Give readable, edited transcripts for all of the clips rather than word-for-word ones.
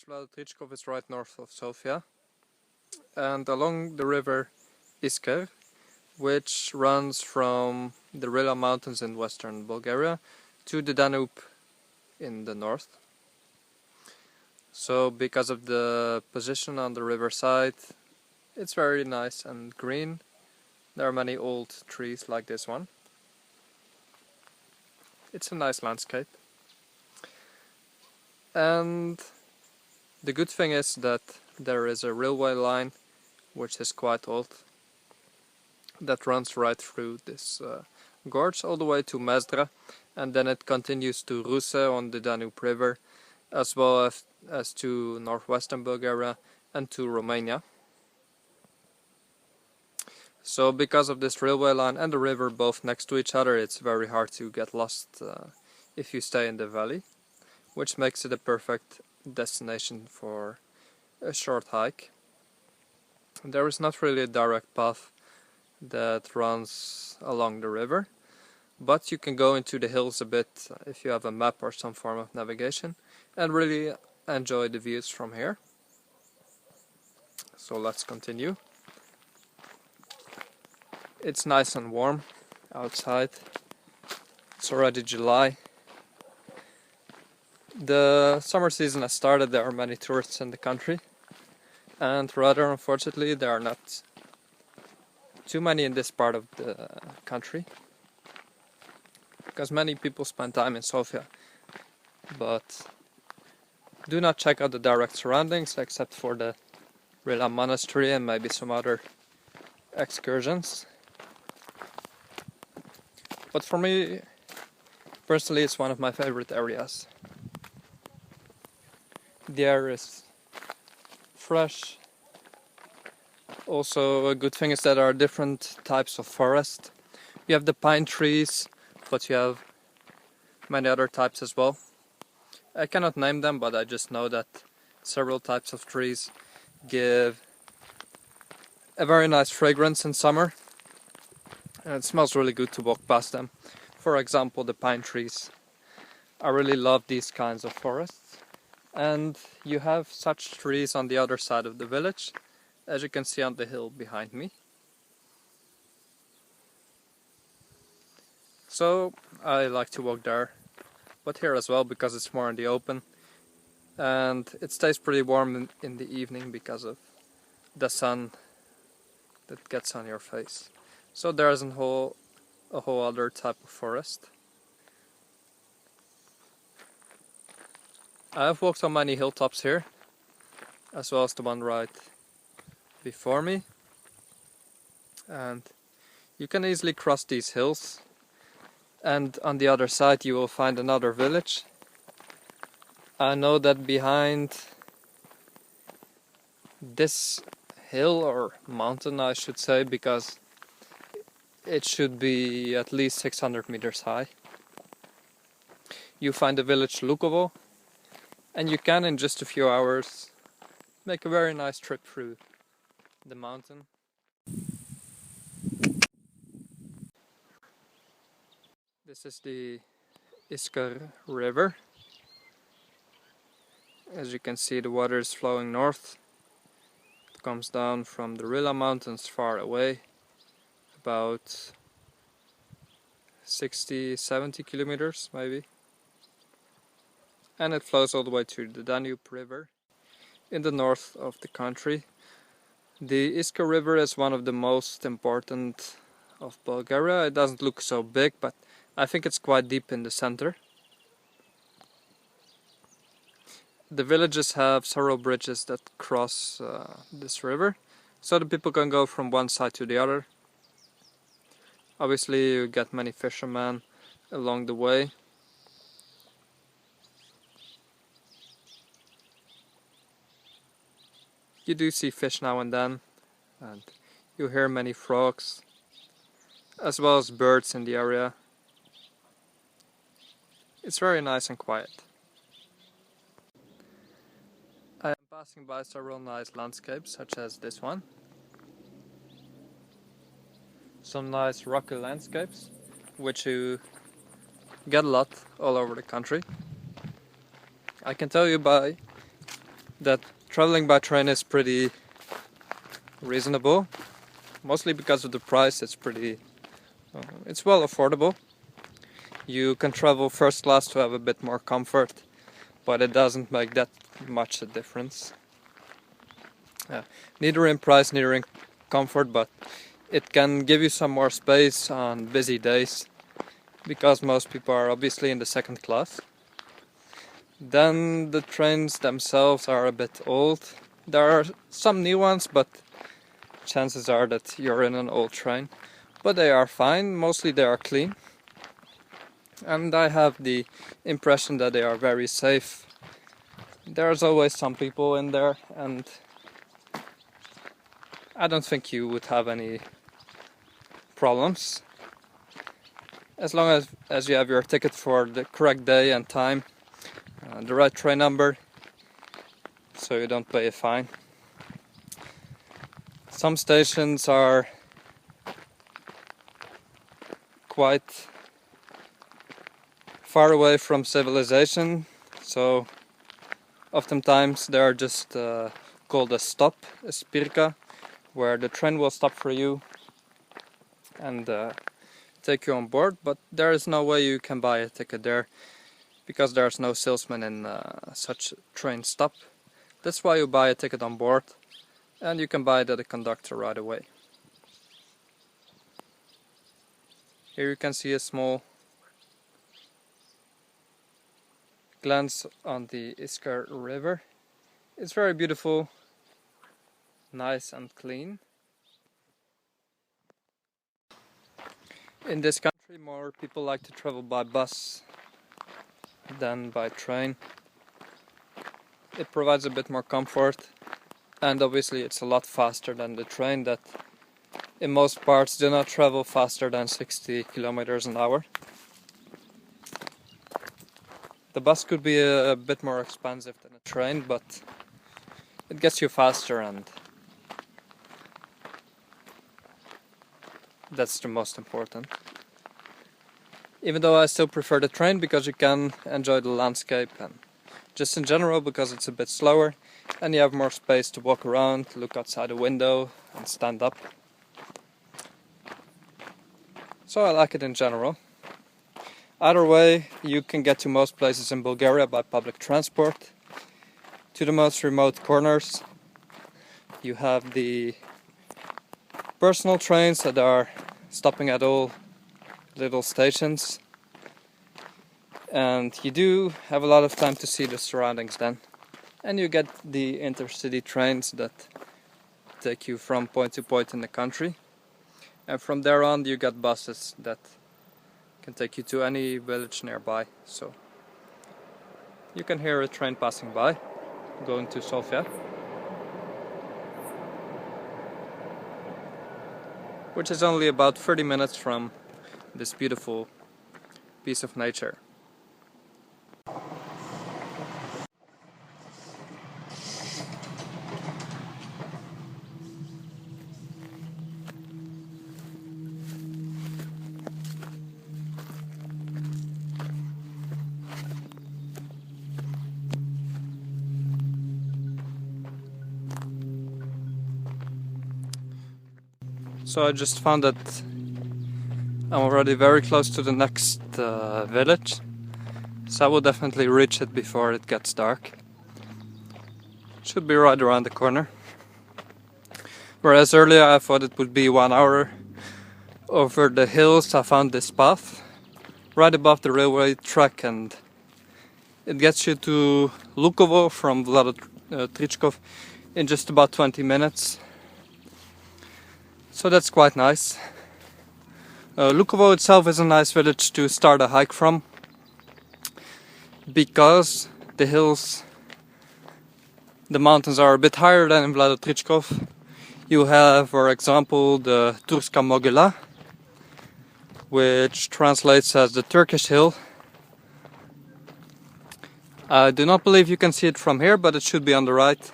course, Vlado Trichkov is right north of Sofia, and along the river Iskar, which runs from the Rila Mountains in western Bulgaria to the Danube in the north. So because of the position on the riverside, it's very nice and green. There are many old trees like this one. It's a nice landscape. And the good thing is that there is a railway line, which is quite old, that runs right through this gorge all the way to Mezdra, and then it continues to Ruse on the Danube River, as well as to northwestern Bulgaria and to Romania. So because of this railway line and the river both next to each other, it's very hard to get lost if you stay in the valley, which makes it a perfect destination for a short hike. There is not really a direct path that runs along the river, but you can go into the hills a bit if you have a map or some form of navigation and really enjoy the views from here. So let's continue. It's nice and warm outside. It's already July. The summer season has started. There are many tourists in the country, and rather unfortunately there are not too many in this part of the country, because many people spend time in Sofia but do not check out the direct surroundings except for the Rila monastery and maybe some other excursions. But for me personally, it's one of my favorite areas. The air is fresh. Also, a good thing is that there are different types of forest. You have the pine trees, but you have many other types as well. I cannot name them, but I just know that several types of trees give a very nice fragrance in summer, and it smells really good to walk past them. For example, the pine trees. I really love these kinds of forests. And you have such trees on the other side of the village, as you can see on the hill behind me. So I like to walk there, but here as well, because it's more in the open, and it stays pretty warm in the evening because of the sun that gets on your face. So there is a whole other type of forest. I have walked on many hilltops here, as well as the one right before me, and you can easily cross these hills, and on the other side you will find another village. I know that behind this hill, or mountain I should say, because it should be at least 600 meters high, you find the village Lukovo, and you can in just a few hours make a very nice trip through the mountain. This is the Iskar River. As you can see, the water is flowing north. It comes down from the Rila Mountains far away, about 60-70 kilometers maybe. And it flows all the way to the Danube River in the north of the country. The Iske River is one of the most important of Bulgaria. It doesn't look so big, but I think it's quite deep in the center. The villages have several bridges that cross this river, so the people can go from one side to the other. Obviously you get many fishermen along the way. You do see fish now and then, and you hear many frogs, as well as birds in the area. It's very nice and quiet. I am passing by several nice landscapes, such as this one. Some nice rocky landscapes, which you get a lot all over the country. I can tell you by that traveling by train is pretty reasonable, mostly because of the price. It's well affordable. You can travel first class to have a bit more comfort, but it doesn't make that much a difference. Neither in price, neither in comfort, but it can give you some more space on busy days, because most people are obviously in the second class. Then the trains themselves are a bit old. There are some new ones, but chances are that you're in an old train. But they are fine, mostly they are clean. And I have the impression that they are very safe. There's always some people in there, and I don't think you would have any problems. As long as you have your ticket for the correct day and time, the right train number, so you don't pay a fine. Some stations are quite far away from civilization, so oftentimes they are just called a stop, a spirka, where the train will stop for you and take you on board, but there is no way you can buy a ticket there, because there's no salesman in such train stop. That's why you buy a ticket on board, and you can buy it at the conductor right away. Here you can see a small glance on the Iskar River. It's very beautiful, nice and clean. In this country, more people like to travel by bus than by train. It provides a bit more comfort, and obviously it's a lot faster than the train that in most parts do not travel faster than 60 kilometers an hour. The bus could be a bit more expensive than a train, but it gets you faster, and that's the most important. Even though I still prefer the train, because you can enjoy the landscape, and just in general because it's a bit slower and you have more space to walk around, look outside the window and stand up. So I like it in general. Either way, you can get to most places in Bulgaria by public transport. To the most remote corners, you have the personal trains that are stopping at all little stations, and you do have a lot of time to see the surroundings then. And you get the intercity trains that take you from point to point in the country, and from there on you get buses that can take you to any village nearby. So you can hear a train passing by going to Sofia, which is only about 30 minutes from this beautiful piece of nature. So I just found that I'm already very close to the next village, so I will definitely reach it before it gets dark. Should be right around the corner. Whereas earlier I thought it would be 1 hour over the hills, I found this path right above the railway track, and it gets you to Lukovo from Vlado Trichkov in just about 20 minutes. So that's quite nice. Lukovo itself is a nice village to start a hike from, because the hills, the mountains are a bit higher than in Vlado Trichkov. You have, for example, the Turska Mogila, which translates as the Turkish hill. I do not believe you can see it from here, but it should be on the right.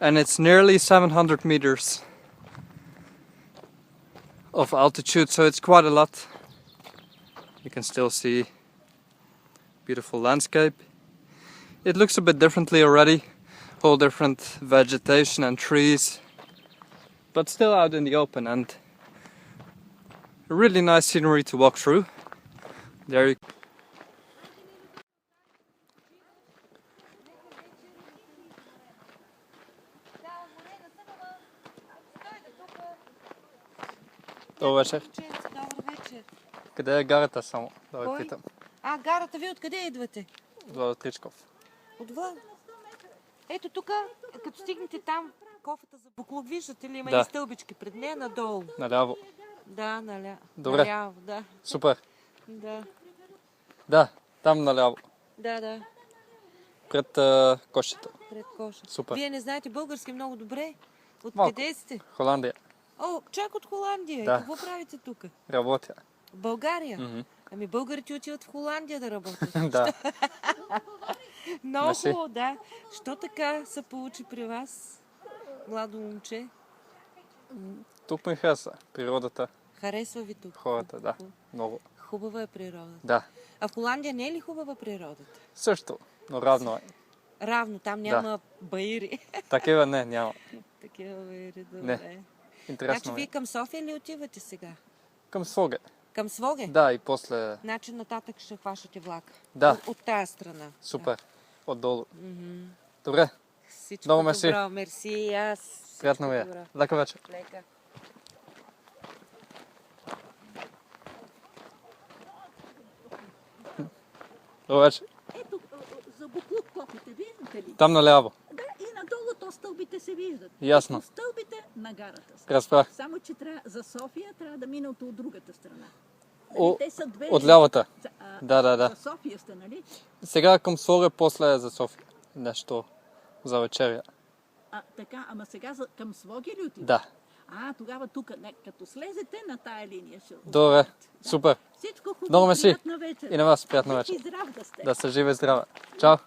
And it's nearly 700 meters of altitude, so it's quite a lot. You can still see beautiful landscape. It looks a bit differently already. whole different vegetation and trees, but still out in the open, and really nice scenery to walk through. There you Добър вечер. Добър вечер. Къде е гарата само? Да ви питам. Гарата, вие откъде идвате? Владо Тричков. От Влад. Ето тук, като стигнете там, кофата за буклук, виждате ли, има и стълбички пред нея надолу. Наляво. Да, наляво. Добре. Наляво, да. Супер. Да. Да, там наляво. Да. Пред кошата. Пред коша. Супер. Вие не знаете български много добре? Откъде сте? Холандия. О, чак от Холандия. Да. И какво правите тук? Работя. В България? Ами българите отиват в Холандия да работят. Да. Много хубаво, да. Що така се получи при вас, младо момче? Тук ми хареса природата. Харесва ви тук? Хората, да. Много. Хубава е природата. Да. А в Холандия не е ли хубава природата? Също, но равно е. Равно, там няма баири. Такива не, няма. Такива баири, добре. Не. Интересно Значи вие към София ли отивате сега? Към Своге. Към Своге? Да, и после... Значи нататък ще хващате влака. Да. От тая страна. Супер. Да. Отдолу. Добре. Всичко много добро. мерси. Мерси и аз. Приятно ви е. Лека вечер. Лека. Добър вечер. Ето, за буклук кофите, виждате ли? Там наляво. Да, и надолу то стълбите се виждат. Ясно. Ето стълбите на гарата. Разбрах. Само, че за София трябва да минете от другата страна. Те са две. От лявата. Да. За София сте, нали? Сега към Своге, после за София. Нещо за вечеря. Така, ама сега към Своге ли отидете? Да. Тогава тук, като слезете на тая линия ще... Добре, супер. Всичко хубаво, Много мерси. приятна вечер. И на вас приятна вечер. И здрав да сте. Да сте живи и здраве. Чао.